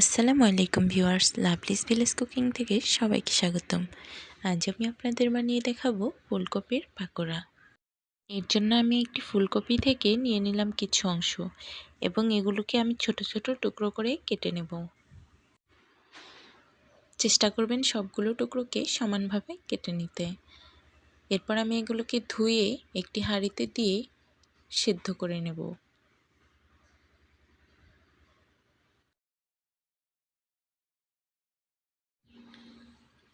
আসসালামু আলাইকুম viewers, লাভলিস village cooking থেকে সবাইকে স্বাগতম। আজ আমি আপনাদের বানিয়ে দেখাবো ফুলকপির পাকোড়া। এর জন্য আমি একটি ফুলকপি থেকে নিয়ে নিলাম কিছু অংশ এবং এগুলোকে আমি ছোট ছোট টুকরো করে কেটে নেব। চেষ্টা করবেন সবগুলো টুকরোকে সমানভাবে কেটে নিতে। এরপর আমি এগুলোকে ধুয়ে একটি হাঁড়িতে দিয়ে সেদ্ধ করে নেব।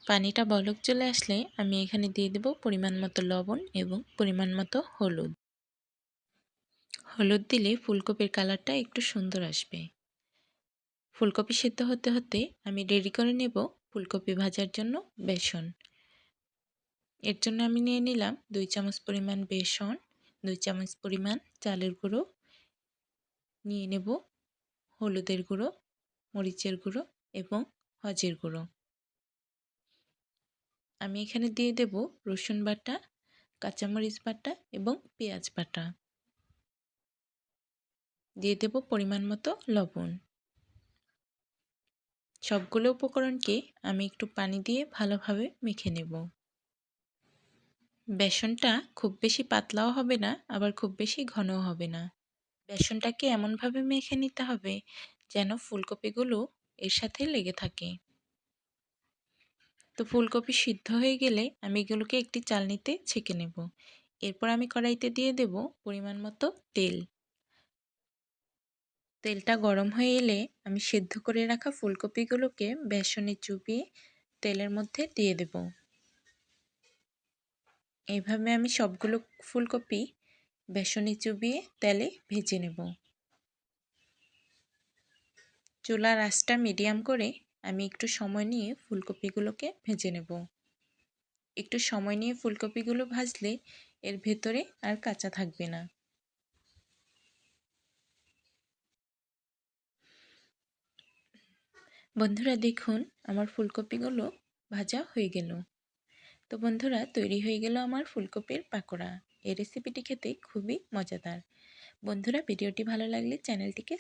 পানিটা বলক চলে আসলে আমি এখানে দিয়ে দেব পরিমাণ মতো লবণ এবং পরিমাণ মতো হলুদ। হলুদ দিলে ফুলকপির কালারটা একটু সুন্দর আসবে। ফুলকপি সিদ্ধ হতে হতে আমি রেডি করে নেব ফুলকপি ভাজার জন্য বেসন। এর জন্য আমি নিয়ে নিলাম 2 চামচ পরিমাণ বেসন, 2 চামচ পরিমাণ চালের গুঁড়ো, নিয়ে নেব হলুদের গুঁড়ো, মরিচের গুঁড়ো এবং হজের গুঁড়ো। আমি এখানে দিয়ে দেব রসুন বাটা, কাঁচামরিচ বাটা এবং পেঁয়াজ বাটা। দিয়ে দেব পরিমাণ মতো লবণ। সবগুলো উপকরণকে আমি একটু পানি দিয়ে ভালোভাবে মেখে নেব। বেসনটা খুব বেশি পাতলাও হবে না, আবার খুব বেশি ঘনও হবে না। বেসনটাকে এমনভাবে মেখে নিতে হবে যেন ফুলকপিগুলো এর সাথে লেগে থাকে। তো ফুলকপি সিদ্ধ হয়ে গেলে আমি এগুলোকে একটি চালনিতে ছেঁকে নেব। এরপর আমি কড়াইতে দিয়ে দেব পরিমাণ মতো তেল। তেলটা গরম হয়ে এলে আমি সেদ্ধ করে রাখা ফুলকপিগুলোকে বেসনে চুবিয়ে তেলের মধ্যে দিয়ে দেব। এইভাবে আমি সবগুলো ফুলকপি বেসনে চুবিয়ে তেলে ভেজে নেব। চুলার আঁচটা মিডিয়াম করে আমি একটু সময় নিয়ে ফুলকপিগুলোকে ভেজে নেব। একটু সময় নিয়ে ফুলকপিগুলো ভাজলে এর ভেতরে আর কাঁচা থাকবে না। বন্ধুরা দেখুন, আমার ফুলকপিগুলো ভাজা হয়ে গেল। তো বন্ধুরা, তৈরি হয়ে গেল আমার ফুলকপির পাকোড়া। এই রেসিপিটি খেতে খুবই মজাদার। বন্ধুরা, ভিডিওটি ভালো লাগলে চ্যানেলটিকে